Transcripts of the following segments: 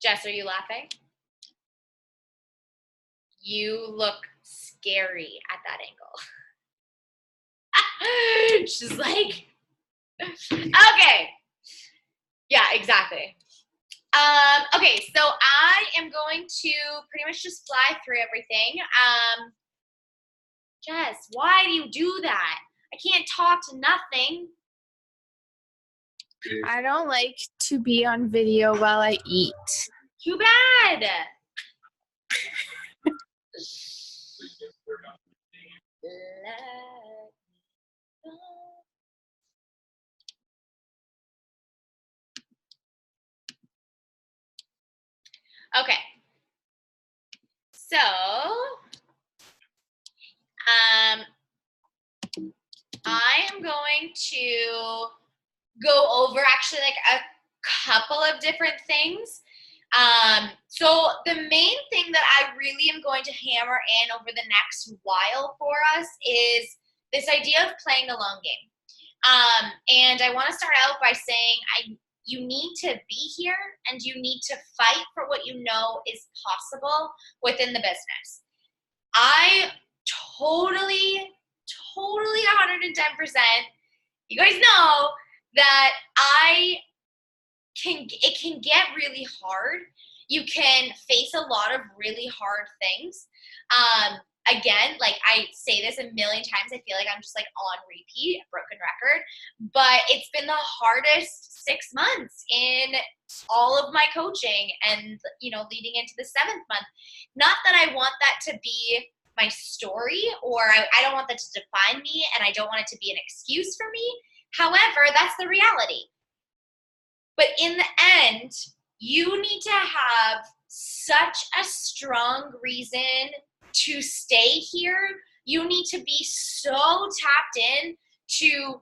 Jess, are you laughing? You look scary at that angle. She's like, okay. Yeah, exactly. Okay, so I am going to pretty much just fly through everything. Jess, why do you do that? I can't talk to nothing. I don't like to be on video while I eat. Too bad. Okay. So, I am going to go over actually like a couple of different things. So the main thing that I really am going to hammer in over the next while for us is this idea of playing the long game. And I want to start out by saying you need to be here and you need to fight for what you know is possible within the business. I totally 110%, you guys know that it can get really hard. You can face a lot of really hard things. Again, like I say this a million times, I feel like I'm just like on repeat, a broken record, but it's been the hardest 6 months in all of my coaching and, leading into the 7th month. Not that I want that to be my story, or I don't want that to define me, and I don't want it to be an excuse for me. However, that's the reality. But in the end, you need to have such a strong reason to stay here. You need to be so tapped in to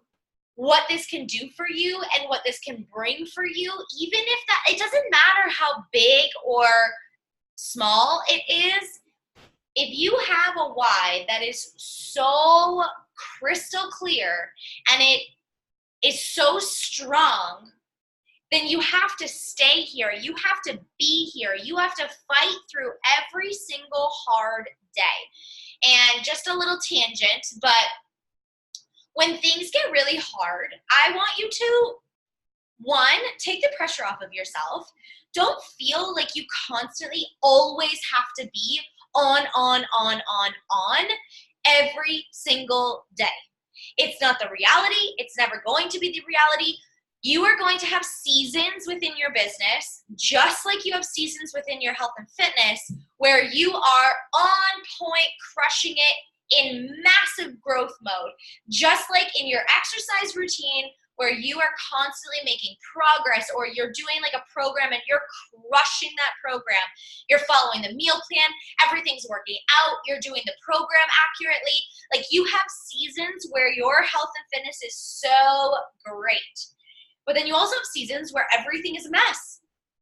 what this can do for you and what this can bring for you, even if it doesn't matter how big or small it is. If you have a why that is so crystal clear and it is so strong, then you have to stay here. You have to be here. You have to fight through every single hard day. And just a little tangent, but when things get really hard, I want you to, one, take the pressure off of yourself. Don't feel like you constantly always have to be on every single day. It's not the reality. It's never going to be the reality. You are going to have seasons within your business, just like you have seasons within your health and fitness, where you are on point, crushing it in massive growth mode. Just like in your exercise routine, where you are constantly making progress, or you're doing like a program and you're crushing that program. You're following the meal plan, everything's working out, you're doing the program accurately. Like, you have seasons where your health and fitness is so great. But then you also have seasons where everything is a mess.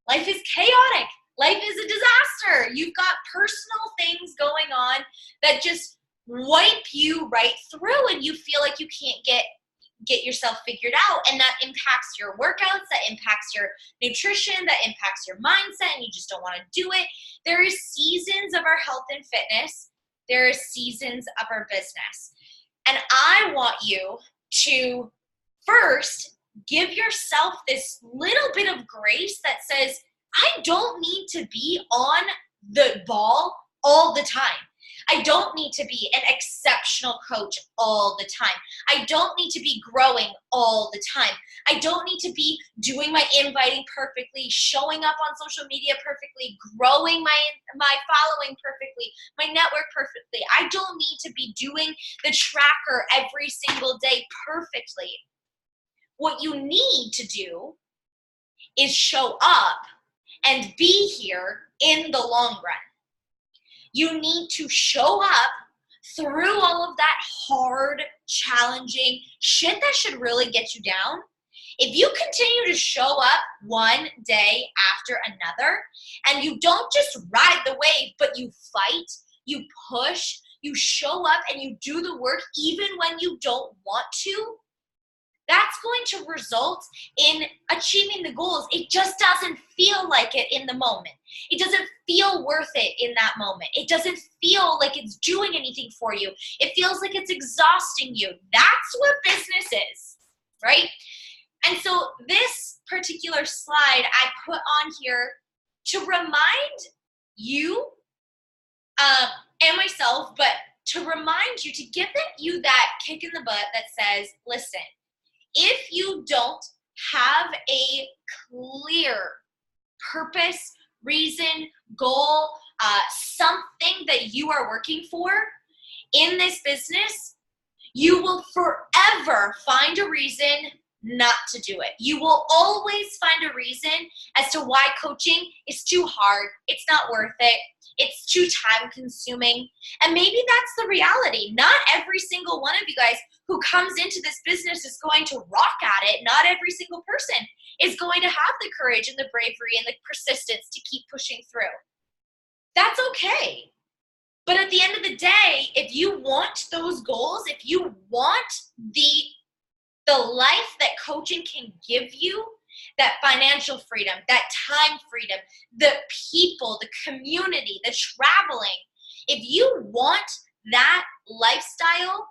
Life is chaotic. Life is a disaster. You've got personal things going on that just wipe you right through, and you feel like you can't get yourself figured out, and that impacts your workouts, that impacts your nutrition, that impacts your mindset, and you just don't want to do it. There is seasons of our health and fitness. There are seasons of our business. And I want you to first give yourself this little bit of grace that says, I don't need to be on the ball all the time. I don't need to be an exceptional coach all the time. I don't need to be growing all the time. I don't need to be doing my inviting perfectly, showing up on social media perfectly, growing my following perfectly, my network perfectly. I don't need to be doing the tracker every single day perfectly. What you need to do is show up and be here in the long run. You need to show up through all of that hard, challenging shit that should really get you down. If you continue to show up one day after another, and you don't just ride the wave, but you fight, you push, you show up, and you do the work even when you don't want to, that's going to result in achieving the goals. It just doesn't feel like it in the moment. It doesn't feel worth it in that moment. It doesn't feel like it's doing anything for you. It feels like it's exhausting you. That's what business is, right? And so this particular slide I put on here to remind you and myself, but to remind you, to give you that kick in the butt that says, listen, if you don't have a clear purpose, reason, goal, something that you are working for in this business, you will forever find a reason not to do it. You will always find a reason as to why coaching is too hard. It's not worth it. It's too time consuming. And maybe that's the reality. Not every single one of you guys who comes into this business is going to rock at it. Not every single person is going to have the courage and the bravery and the persistence to keep pushing through. That's okay. But at the end of the day, if you want those goals, if you want the life that coaching can give you, that financial freedom, that time freedom, the people, the community, the traveling, if you want that lifestyle,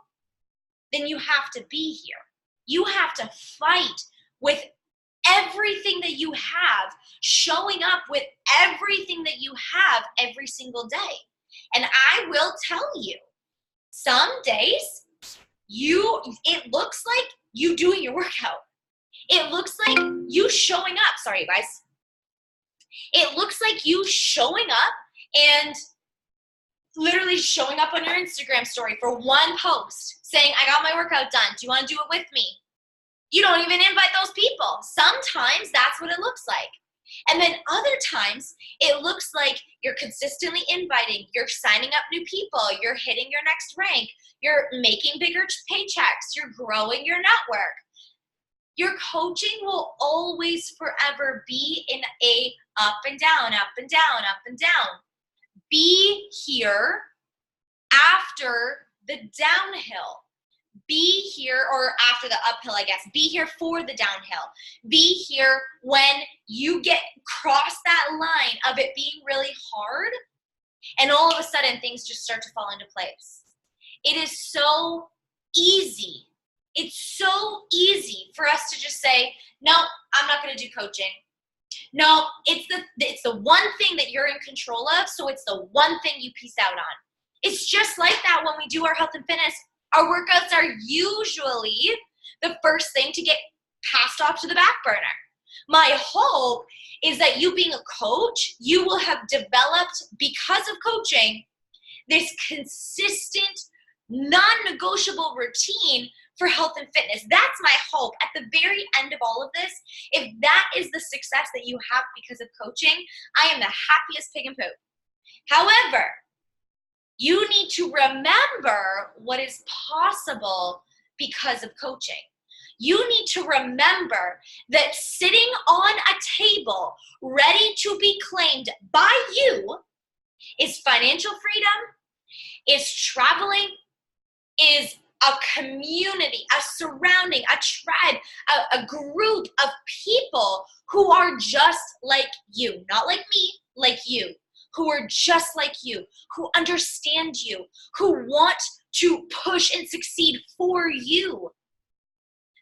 then you have to be here. You have to fight with everything that you have, showing up with everything that you have every single day. And I will tell you, some days it looks like you doing your workout. It looks like you showing up. Sorry, you guys. It looks like you showing up and literally showing up on your Instagram story for one post saying, I got my workout done. Do you want to do it with me? You don't even invite those people. Sometimes that's what it looks like. And then other times it looks like you're consistently inviting, you're signing up new people, you're hitting your next rank, you're making bigger paychecks, you're growing your network. Your coaching will always forever be in a up and down, up and down, up and down. Be here after the downhill. Be here, or after the uphill, I guess. Be here for the downhill. Be here when you cross that line of it being really hard, and all of a sudden things just start to fall into place. It is so easy. It's so easy for us to just say, no, I'm not going to do coaching. No, it's the one thing that you're in control of, so it's the one thing you piece out on. It's just like that when we do our health and fitness. Our workouts are usually the first thing to get passed off to the back burner. My hope is that you being a coach, you will have developed, because of coaching, this consistent, non-negotiable routine for health and fitness. That's my hope. At the very end of all of this, if that is the success that you have because of coaching, I am the happiest pig in poop. However, you need to remember what is possible because of coaching. You need to remember that sitting on a table ready to be claimed by you is financial freedom, is traveling, is a community, a surrounding, a tribe, a group of people who are just like you. Not like me, like you. Who are just like you, who understand you, who want to push and succeed for you.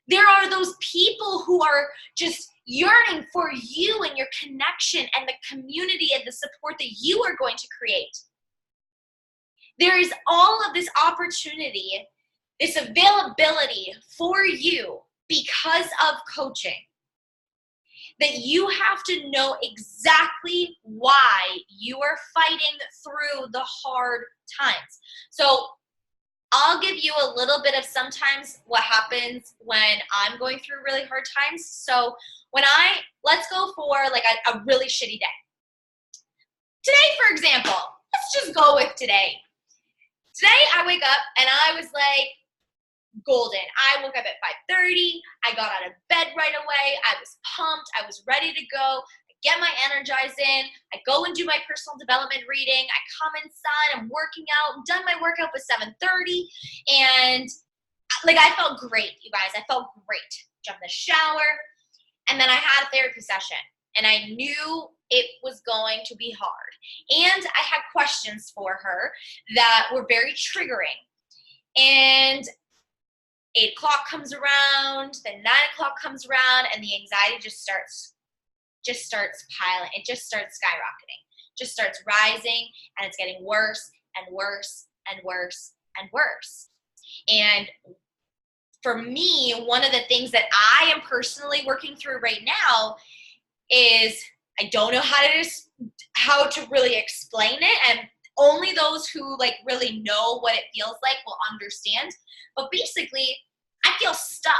There are those people who are just yearning for you and your connection and the community and the support that you are going to create. There is all of this opportunity, this availability for you because of coaching, that you have to know exactly why you are fighting through the hard times. So I'll give you a little bit of sometimes what happens when I'm going through really hard times. So let's go for like a really shitty day. Today, for example, let's just go with today. Today I wake up and I was like, golden. I woke up at 5:30. I got out of bed right away. I was pumped. I was ready to go. I get my Energize in. I go and do my personal development reading. I come inside. I'm working out. I'm done my workout by 7:30. And like I felt great, you guys. I felt great. Jumped in the shower. And then I had a therapy session. and I knew it was going to be hard. And I had questions for her that were very triggering. And 8 o'clock comes around, then 9 o'clock comes around, and the anxiety just starts piling. It just starts skyrocketing, just starts rising, and it's getting worse and worse and worse and worse. And for me, one of the things that I am personally working through right now is I don't know how to really explain it, and only those who like really know what it feels like will understand. But basically, I feel stuck.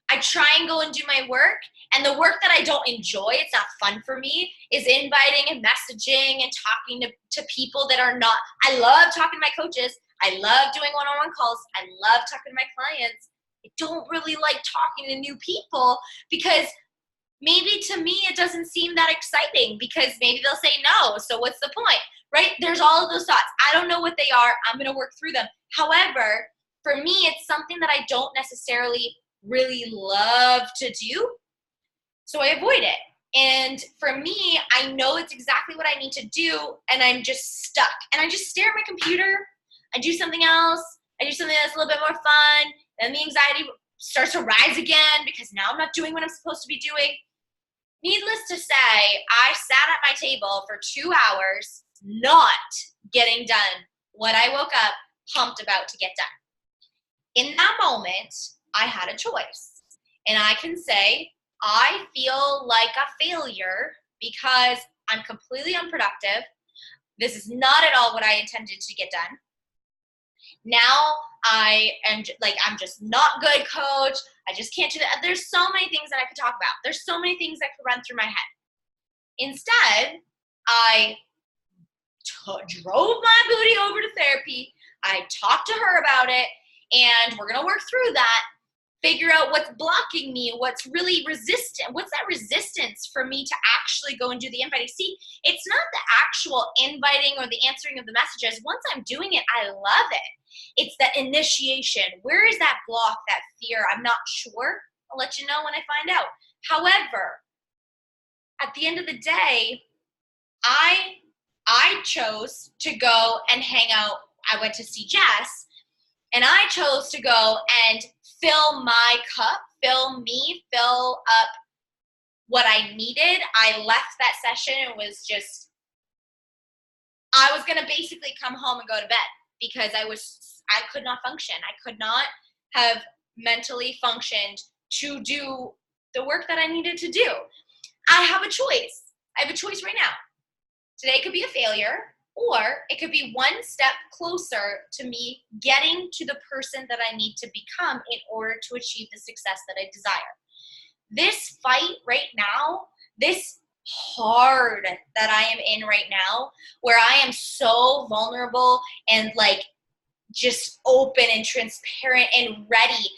I try and go and do my work, and the work that I don't enjoy, it's not fun for me, is inviting and messaging and talking to people that are not. I love talking to my coaches. I love doing one-on-one calls. I love talking to my clients. I don't really like talking to new people because maybe to me it doesn't seem that exciting because maybe they'll say no. So what's the point, right? There's all of those thoughts. I don't know what they are. I'm going to work through them. However, for me, it's something that I don't necessarily really love to do. So I avoid it. And for me, I know it's exactly what I need to do, and I'm just stuck. And I just stare at my computer. I do something else. I do something that's a little bit more fun. Then the anxiety starts to rise again because now I'm not doing what I'm supposed to be doing. Needless to say, I sat at my table for 2 hours not getting done what I woke up pumped about to get done. In that moment, I had a choice. And I can say, I feel like a failure because I'm completely unproductive. This is not at all what I intended to get done. Now I'm just not good, coach. I just can't do that. There's so many things that I could talk about. There's so many things that could run through my head. Instead, I drove my booty over to therapy. I talked to her about it, and we're going to work through that, figure out what's blocking me, what's really resistant, what's that resistance for me to actually go and do the inviting. See, it's not the actual inviting or the answering of the messages. Once I'm doing it, I love it. It's that initiation. Where is that block, that fear? I'm not sure. I'll let you know when I find out. However, at the end of the day, I chose to go and hang out. I went to see Jess, and I chose to go and fill my cup, fill up what I needed. I left that session and I was going to basically come home and go to bed because I could not function. I could not have mentally functioned to do the work that I needed to do. I have a choice. I have a choice right now. Today could be a failure, or it could be one step closer to me getting to the person that I need to become in order to achieve the success that I desire. This fight right now, this hard that I am in right now, where I am so vulnerable and like just open and transparent and ready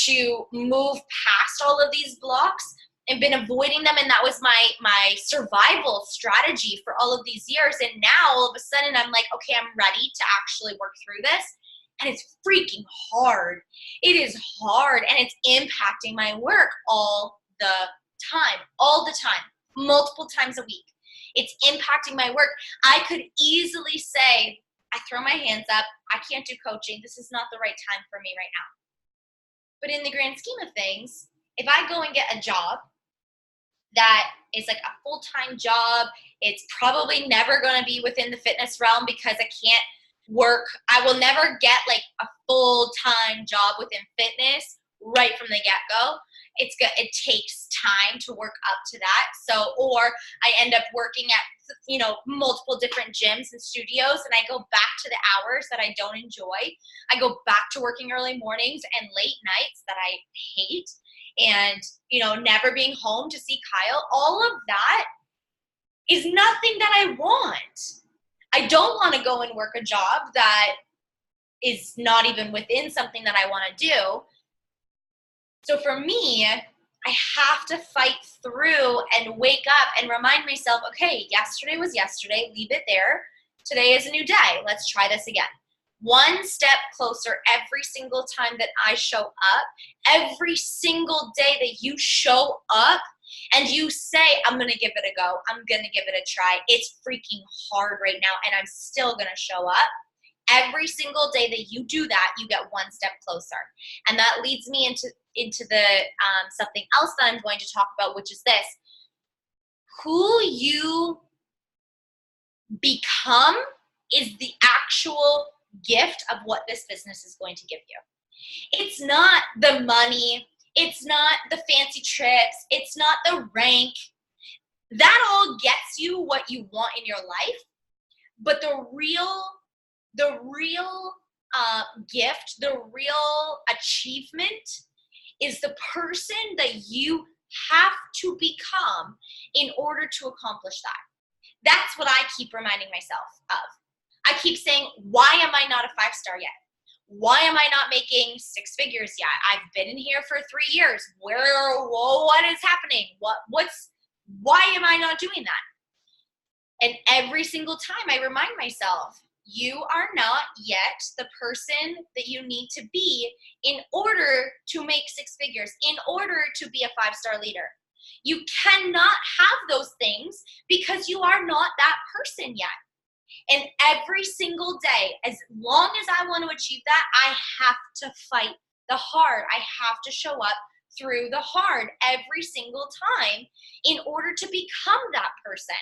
to move past all of these blocks, and been avoiding them, and that was my survival strategy for all of these years. And now all of a sudden I'm like, okay, I'm ready to actually work through this, and it's freaking hard. It is hard, and it's impacting my work all the time, multiple times a week. It's impacting my work. I could easily say, I throw my hands up, I can't do coaching, this is not the right time for me right now. But in the grand scheme of things, if I go and get a job that is like a full-time job, it's probably never going to be within the fitness realm because I can't work. I will never get like a full-time job within fitness right from the get-go. It takes time to work up to that. So, or I end up working at, multiple different gyms and studios, and I go back to the hours that I don't enjoy. I go back to working early mornings and late nights that I hate. And, never being home to see Kyle, all of that is nothing that I want. I don't want to go and work a job that is not even within something that I want to do. So for me, I have to fight through and wake up and remind myself, okay, yesterday was yesterday, leave it there. Today is a new day. Let's try this again. One step closer every single time that I show up. Every single day that you show up, and you say, I'm going to give it a go, I'm going to give it a try, it's freaking hard right now, and I'm still going to show up. Every single day that you do that, you get one step closer. And that leads me into the something else that I'm going to talk about, which is this. Who you become is the actual gift of what this business is going to give you. It's not the money. It's not the fancy trips. It's not the rank. That all gets you what you want in your life. But the real gift, the real achievement is the person that you have to become in order to accomplish that. That's what I keep reminding myself of. I keep saying, why am I not a 5-star yet? Why am I not making 6 figures yet? I've been in here for 3 years. What is happening? Why am I not doing that? And every single time I remind myself, you are not yet the person that you need to be in order to make 6 figures, in order to be a 5-star leader. You cannot have those things because you are not that person yet. And every single day, as long as I want to achieve that, I have to fight the hard. I have to show up through the hard every single time in order to become that person.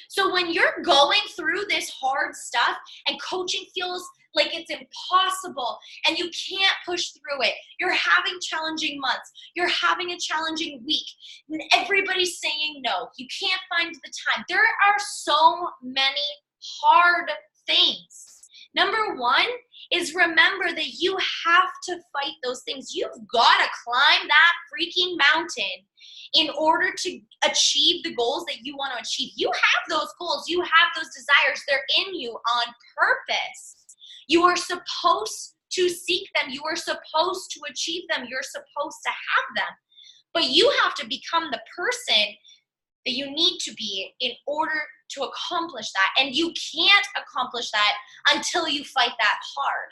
So when you're going through this hard stuff and coaching feels like it's impossible and you can't push through it, you're having challenging months, you're having a challenging week, and everybody's saying no, you can't find the time. There are so many hard things. Number one is remember that you have to fight those things. You've got to climb that freaking mountain in order to achieve the goals that you want to achieve. You have those goals. You have those desires. They're in you on purpose. You are supposed to seek them. You are supposed to achieve them. You're supposed to have them. But you have to become the person that you need to be in order to accomplish that. And you can't accomplish that until you fight that hard.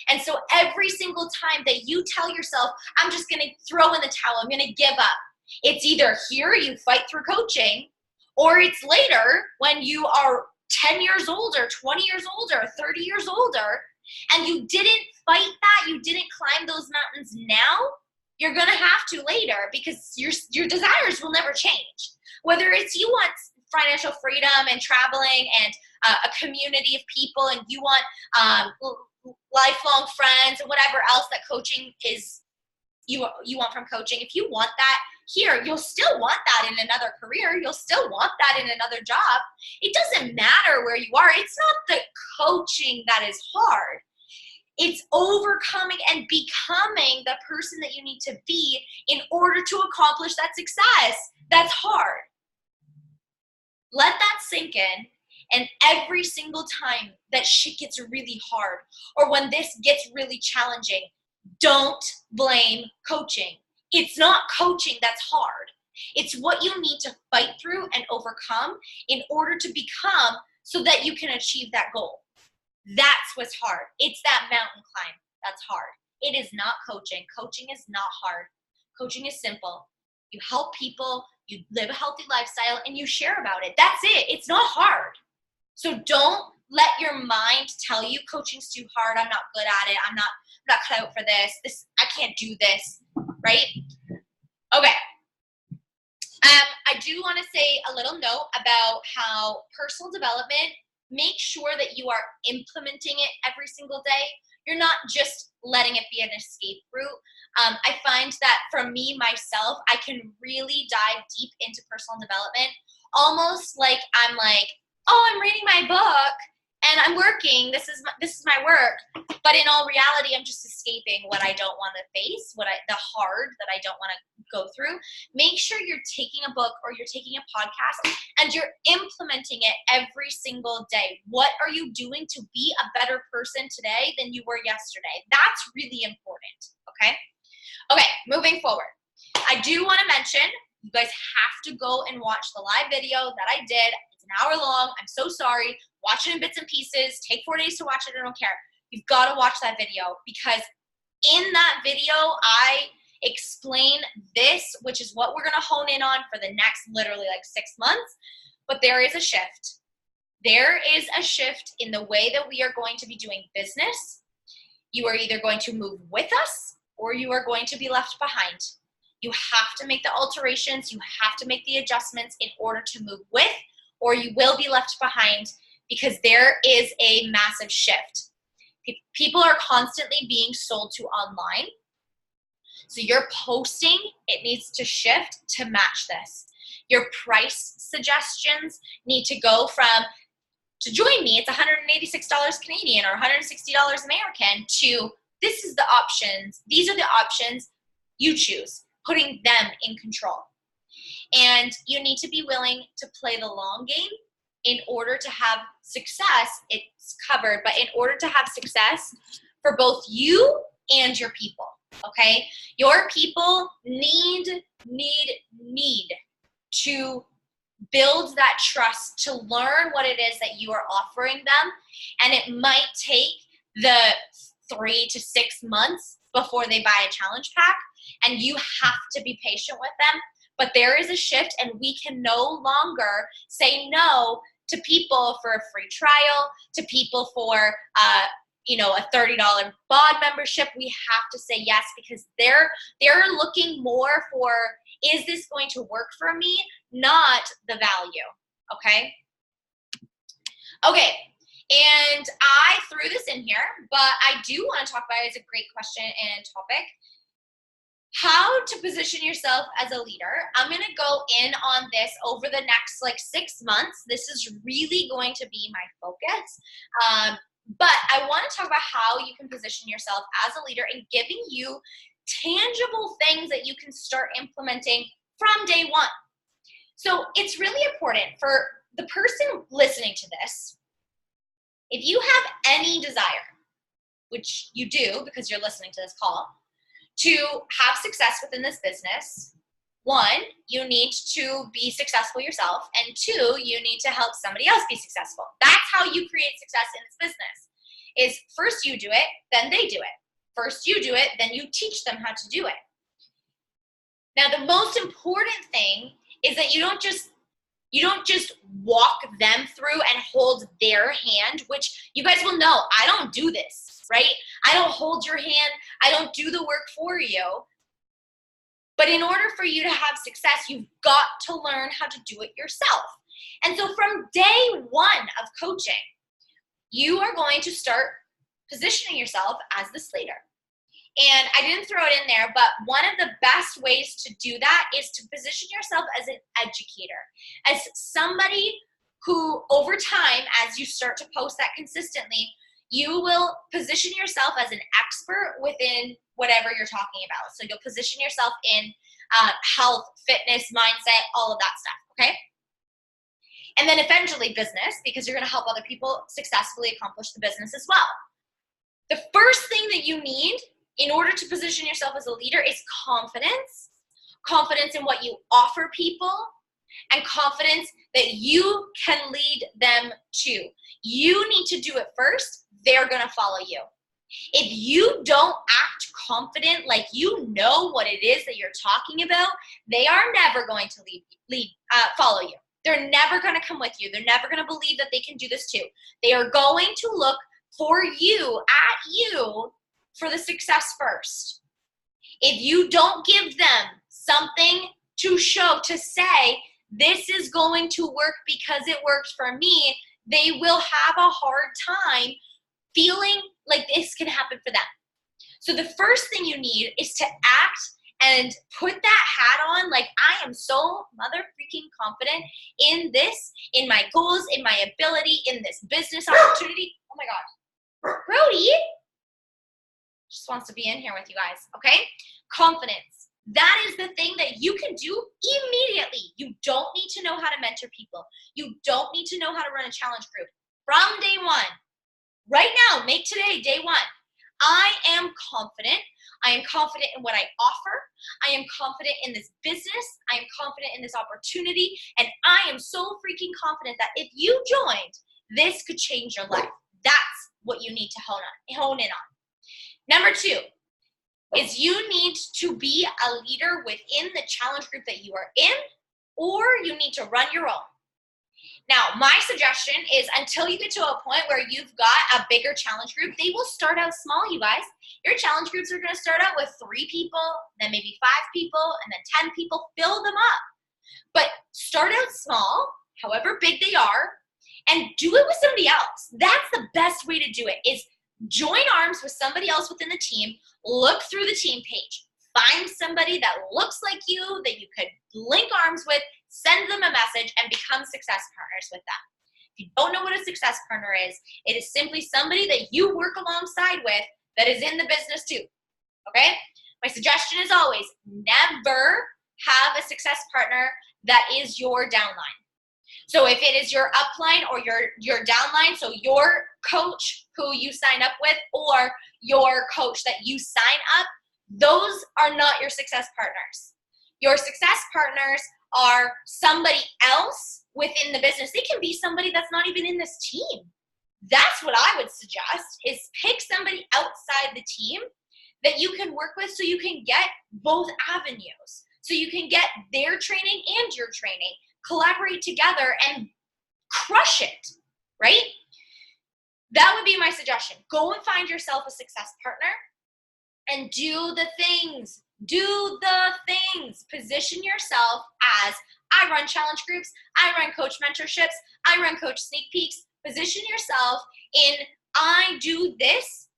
And so every single time that you tell yourself, I'm just going to throw in the towel, I'm going to give up, it's either here you fight through coaching, or it's later when you are 10 years older, 20 years older, 30 years older, and you didn't fight that, you didn't climb those mountains now, you're going to have to later because your desires will never change. Whether it's you want financial freedom and traveling and a community of people, and you want lifelong friends and whatever else that coaching is, you want from coaching. If you want that here, you'll still want that in another career. You'll still want that in another job. It doesn't matter where you are. It's not the coaching that is hard. It's overcoming and becoming the person that you need to be in order to accomplish that success. That's hard. Let that sink in. And every single time that shit gets really hard, or when this gets really challenging, don't blame coaching. It's not coaching that's hard. It's what you need to fight through and overcome in order to become so that you can achieve that goal. That's what's hard. It's that mountain climb that's hard. It is not coaching. Coaching is not hard. Coaching is simple. You help people, you live a healthy lifestyle, and you share about it. That's it. It's not hard. So don't let your mind tell you coaching's too hard. I'm not good at it. I'm not cut out for this. I can't do this, right? Okay. I do want to say a little note about how personal development, make sure that you are implementing it every single day. You're not just letting it be an escape route. I find that for me, myself, I can really dive deep into personal development, almost like I'm like, oh, I'm reading my book and I'm working. This is my work. But in all reality, I'm just escaping what I don't want to face, the hard that I don't want to go through. Make sure you're taking a book or you're taking a podcast and you're implementing it every single day. What are you doing to be a better person today than you were yesterday? That's really important, okay? Okay, moving forward. I do want to mention, you guys have to go and watch the live video that I did. It's an hour long. I'm so sorry. Watch it in bits and pieces. Take 4 days to watch it. I don't care. You've got to watch that video because in that video, explain this, which is what we're going to hone in on for the next literally like 6 months. But there is a shift. There is a shift in the way that we are going to be doing business. You are either going to move with us or you are going to be left behind. You have to make the alterations. You have to make the adjustments in order to move with, or you will be left behind, because there is a massive shift. People are constantly being sold to online. So your posting, it needs to shift to match this. Your price suggestions need to go from, to join me, it's $186 Canadian or $160 American, to this is the options. These are the options, you choose, putting them in control. And you need to be willing to play the long game in order to have success. It's covered, but in order to have success for both you and your people, okay? Your people need to build that trust, to learn what it is that you are offering them. And it might take the 3 to 6 months before they buy a challenge pack, and you have to be patient with them. But there is a shift, and we can no longer say no to people for a free trial, to people for a $30 BOD membership. We have to say yes, because they're looking more for, is this going to work for me, not the value, okay? Okay, and I threw this in here, but I do want to talk about it. It's a great question and topic. How to position yourself as a leader. I'm going to go in on this over the next 6 months. This is really going to be my focus. But I want to talk about how you can position yourself as a leader and giving you tangible things that you can start implementing from day one. So it's really important for the person listening to this, if you have any desire, which you do because you're listening to this call, to have success within this business, 1, you need to be successful yourself, and 2, you need to help somebody else be successful. That's how you create success in this business, is first you do it, then they do it. First you do it, then you teach them how to do it. Now, the most important thing is that you don't just walk them through and hold their hand, which you guys will know, I don't do this, right? I don't hold your hand. I don't do the work for you. But in order for you to have success, you've got to learn how to do it yourself. And so from day 1 of coaching, you are going to start positioning yourself as this leader. And I didn't throw it in there, but one of the best ways to do that is to position yourself as an educator, as somebody who over time, as you start to post that consistently, you will position yourself as an expert within whatever you're talking about. So you'll position yourself in health, fitness, mindset, all of that stuff, okay? And then eventually business, because you're going to help other people successfully accomplish the business as well. The first thing that you need in order to position yourself as a leader is confidence. Confidence in what you offer people, and confidence that you can lead them to. You need to do it first. They're going to follow you. If you don't act confident, like you know what it is that you're talking about, they are never going to follow you. They're never going to come with you. They're never going to believe that they can do this too. They are going to look for you, at you, for the success first. If you don't give them something to show, to say, this is going to work because it worked for me, they will have a hard time feeling like this can happen for them. So the first thing you need is to act and put that hat on like, I am so mother freaking confident in this, in my goals, in my ability, in this business opportunity. Oh my God. Brody just wants to be in here with you guys, okay? Confidence. That is the thing that you can do immediately. You don't need to know how to mentor people. You don't need to know how to run a challenge group. From day 1, right now, make today day 1. I am confident. I am confident in what I offer. I am confident in this business. I am confident in this opportunity. And I am so freaking confident that if you joined, this could change your life. That's what you need to hone in on. Number 2, is you need to be a leader within the challenge group that you are in, or you need to run your own. Now, my suggestion is until you get to a point where you've got a bigger challenge group, they will start out small, you guys. Your challenge groups are going to start out with 3 people, then maybe 5 people, and then 10 people. Fill them up. But start out small, however big they are, and do it with somebody else. That's the best way to do it, is join arms with somebody else within the team. Look through the team page. Find somebody that looks like you that you could link arms with, send them a message, and become success partners with them. If you don't know what a success partner is, it is simply somebody that you work alongside with that is in the business too, okay? My suggestion is always never have a success partner that is your downline. So if it is your upline or your downline, so your coach who you sign up with or your coach that you sign up, those are not your success partners. Your success partners are somebody else within the business. They can be somebody that's not even in this team. That's what I would suggest, is pick somebody outside the team that you can work with so you can get both avenues. So you can get their training and your training, collaborate together and crush it, right? That would be my suggestion. Go and find yourself a success partner and do the things. Do the things. Position yourself as, I run challenge groups, I run coach mentorships, I run coach sneak peeks. Position yourself in, I do this.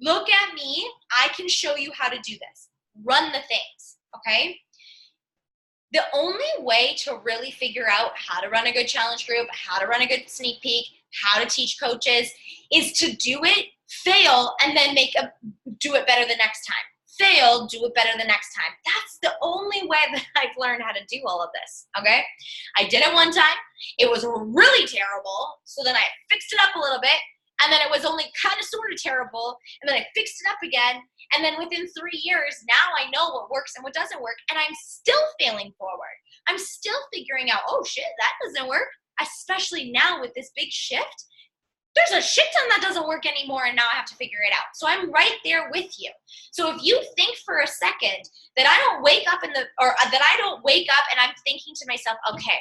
Look at me. I can show you how to do this. Run the things, okay? The only way to really figure out how to run a good challenge group, how to run a good sneak peek, how to teach coaches is to do it, fail, and then do it better the next time. Fail, do it better the next time. That's the only way that I've learned how to do all of this, okay? I did it one time. It was really terrible, so then I fixed it up a little bit, and then it was only kind of sort of terrible, and then I fixed it up again, and then within 3 years, now I know what works and what doesn't work, and I'm still failing forward. I'm still figuring out, oh shit, that doesn't work, especially now with this big shift. There's a shit ton that doesn't work anymore, and now I have to figure it out. So I'm right there with you. So if you think for a second that I don't wake up and I'm thinking to myself, okay,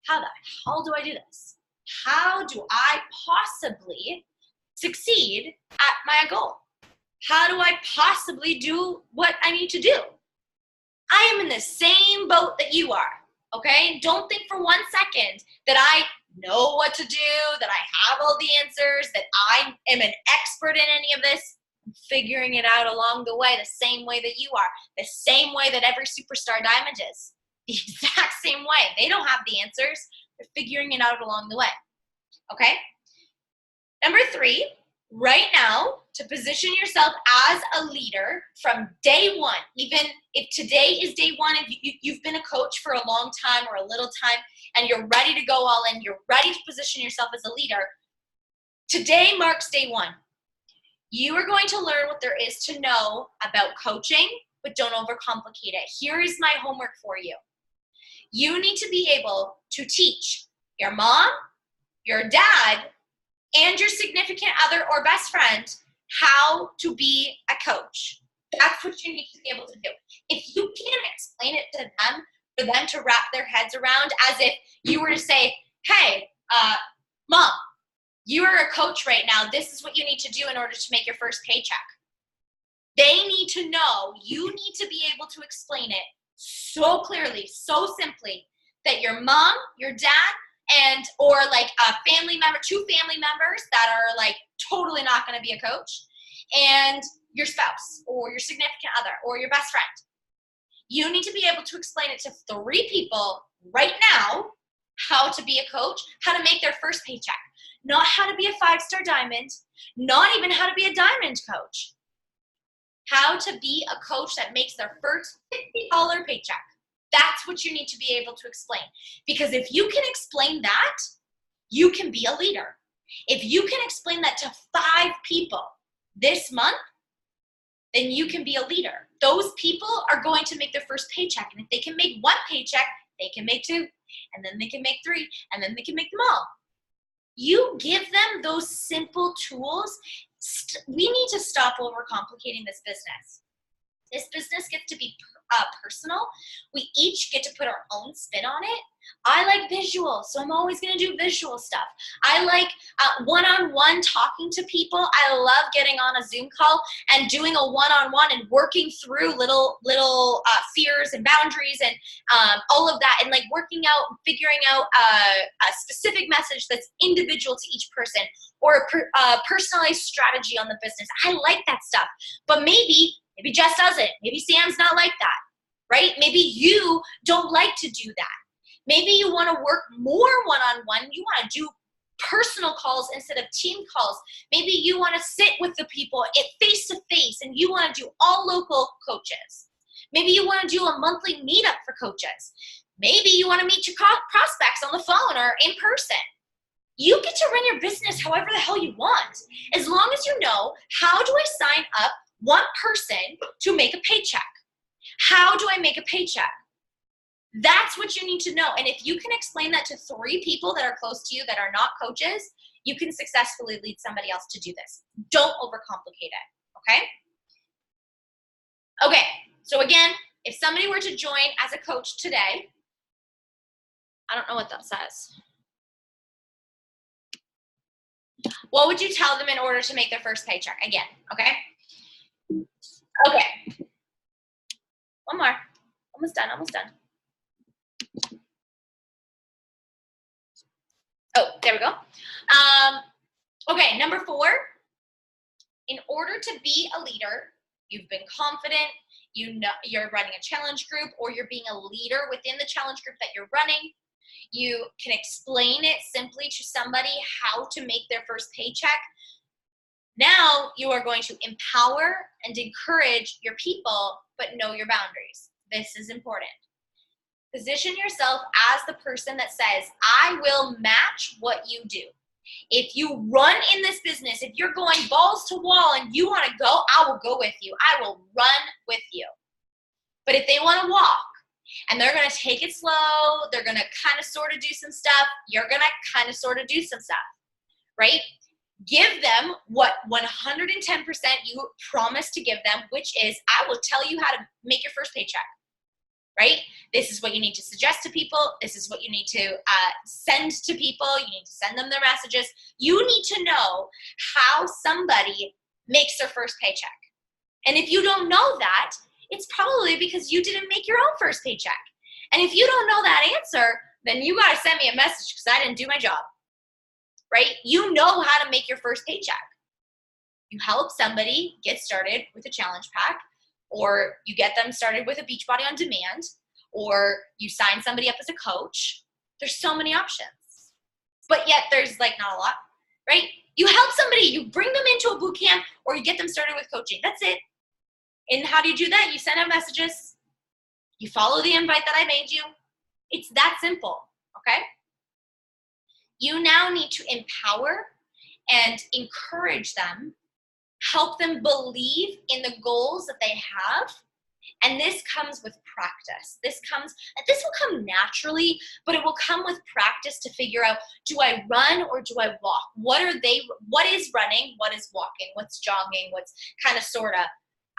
how the hell do I do this? How do I possibly succeed at my goal? How do I possibly do what I need to do? I am in the same boat that you are, okay? Don't think for 1 second that I know what to do, that I have all the answers, that I am an expert in any of this. I'm figuring it out along the way, the same way that you are, the same way that every superstar diamond is, the exact same way. They don't have the answers. They're figuring it out along the way, okay? Number 3, right now, to position yourself as a leader from day one, even if today is day one, if you've been a coach for a long time or a little time and you're ready to go all in, you're ready to position yourself as a leader, today marks day one. You are going to learn what there is to know about coaching, but don't overcomplicate it. Here is my homework for you. You need to be able to teach your mom, your dad, and your significant other or best friend how to be a coach. That's what you need to be able to do. If you can't explain it to them, for them to wrap their heads around, as if you were to say, hey, mom, you are a coach right now. This is what you need to do in order to make your first paycheck. They need to know, you need to be able to explain it so clearly, so simply, that your mom, your dad, and or like a family member, 2 family members that are like totally not going to be a coach, and your spouse or your significant other or your best friend. You need to be able to explain it to 3 people right now how to be a coach, how to make their first paycheck, not how to be a 5-star diamond, not even how to be a diamond coach, how to be a coach that makes their first $50 paycheck. That's what you need to be able to explain. Because if you can explain that, you can be a leader. If you can explain that to 5 people this month, then you can be a leader. Those people are going to make their first paycheck. And if they can make 1 paycheck, they can make 2, and then they can make 3, and then they can make them all. You give them those simple tools. We need to stop overcomplicating this business. This business gets to be personal. We each get to put our own spin on it. I like visual, so I'm always going to do visual stuff. I like one-on-one talking to people. I love getting on a Zoom call and doing a one-on-one and working through little fears and boundaries and all of that, and like working out, figuring out a specific message that's individual to each person, or a personalized strategy on the business. I like that stuff, but maybe Jess doesn't. Maybe Sam's not like that, right? Maybe you don't like to do that. Maybe you want to work more one-on-one. You want to do personal calls instead of team calls. Maybe you want to sit with the people face-to-face and you want to do all local coaches. Maybe you want to do a monthly meetup for coaches. Maybe you want to meet your prospects on the phone or in person. You get to run your business however the hell you want, as long as you know, how do I sign up one person to make a paycheck? How do I make a paycheck? That's what you need to know. And if you can explain that to 3 people that are close to you that are not coaches, you can successfully lead somebody else to do this. Don't overcomplicate it, okay? Okay, so again, if somebody were to join as a coach today, I don't know what that says. What would you tell them in order to make their first paycheck? Again, okay? Okay. One more. Almost done, almost done. Oh, there we go. Okay, number 4. In order to be a leader, you've been confident, you know you're running a challenge group, or you're being a leader within the challenge group that you're running. You can explain it simply to somebody how to make their first paycheck. Now you are going to empower and encourage your people, but know your boundaries. This is important. Position yourself as the person that says, I will match what you do. If you run in this business, if you're going balls to wall and you want to go, I will go with you. I will run with you. But if they want to walk and they're going to take it slow, they're going to kind of sort of do some stuff, you're going to kind of sort of do some stuff, right? Give them what 110% you promised to give them, which is, I will tell you how to make your first paycheck. Right? This is what you need to suggest to people. This is what you need to send to people. You need to send them their messages. You need to know how somebody makes their first paycheck. And if you don't know that, it's probably because you didn't make your own first paycheck. And if you don't know that answer, then you got to send me a message because I didn't do my job. Right? You know how to make your first paycheck. You help somebody get started with a challenge pack, or you get them started with a Beachbody on Demand, or you sign somebody up as a coach. There's so many options. But yet there's like not a lot, right? You help somebody, you bring them into a boot camp, or you get them started with coaching. That's it. And how do you do that? You send out messages. You follow the invite that I made you. It's that simple, okay? You now need to empower and encourage them, help them believe in the goals that they have. And this comes with practice. This will come naturally, but it will come with practice to figure out, do I run or do I walk? What is running? What is walking? What's jogging? What's kind of sorta?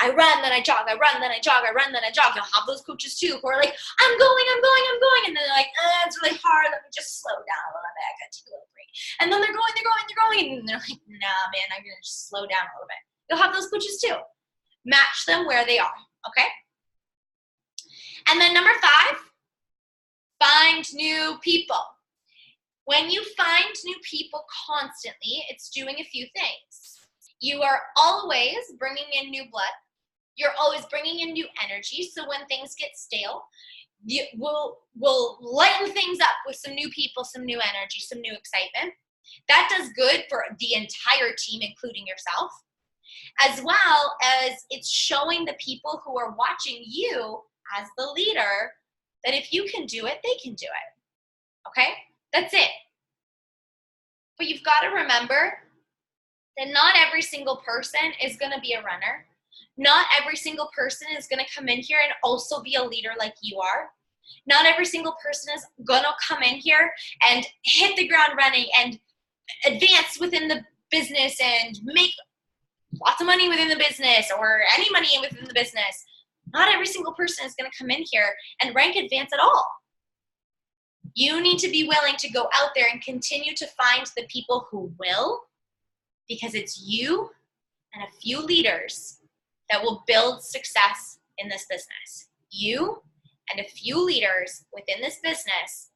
I run, then I jog, I run, then I jog, I run, then I jog. You'll have those coaches too who are like, I'm going. And then they're like, it's really hard. Let me just slow down a little bit. I got to take a little break. And then they're going. And they're like, nah, man, I'm going to just slow down a little bit. You'll have those coaches too. Match them where they are, okay? And then number 5, find new people. When you find new people constantly, it's doing a few things. You are always bringing in new blood. You're always bringing in new energy. So when things get stale, we'll lighten things up with some new people, some new energy, some new excitement. That does good for the entire team, including yourself, as well as it's showing the people who are watching you as the leader that if you can do it, they can do it. Okay? That's it. But you've got to remember that not every single person is going to be a runner. Not every single person is going to come in here and also be a leader like you are. Not every single person is going to come in here and hit the ground running and advance within the business and make lots of money within the business or any money within the business. Not every single person is going to come in here and rank advance at all. You need to be willing to go out there and continue to find the people who will, because it's you and a few leaders that will build success in this business. You and a few leaders within this business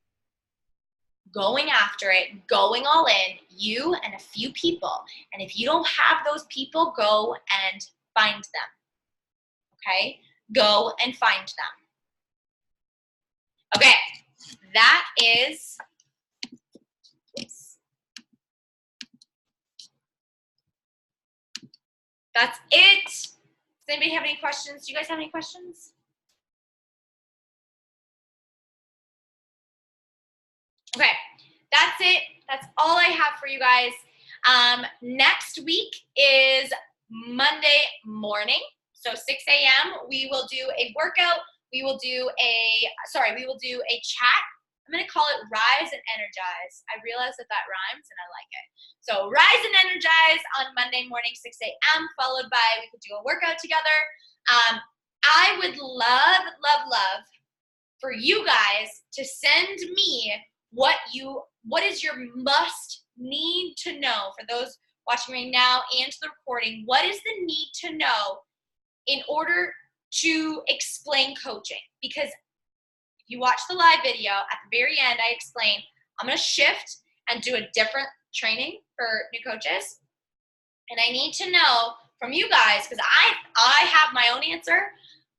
going after it, going all in, you and a few people. And if you don't have those people, go and find them. Okay? Go and find them. Okay, that is, that's it. Does anybody have any questions? Do you guys have any questions? Okay, that's it. That's all I have for you guys. Next week is Monday morning, so 6 a.m. We will do a workout. We will do a chat. I'm going to call it Rise and Energize. I realize that rhymes and I like it. So Rise and Energize on Monday morning, 6 a.m., followed by, we could do a workout together. I would love, love, love for you guys to send me what is your must need to know for those watching right now and to the recording. What is the need to know in order to explain coaching? Because if you watch the live video, at the very end, I explain I'm going to shift and do a different training for new coaches. And I need to know from you guys, because I have my own answer,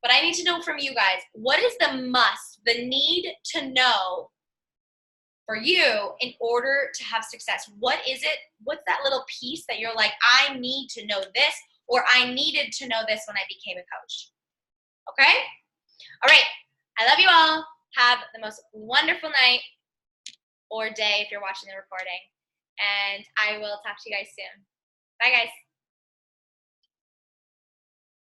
but I need to know from you guys, what is the must, the need to know for you in order to have success? What is it? What's that little piece that you're like, I need to know this, or I needed to know this when I became a coach? Okay? All right. I love you all. Have the most wonderful night or day if you're watching the recording. And I will talk to you guys soon. Bye, guys.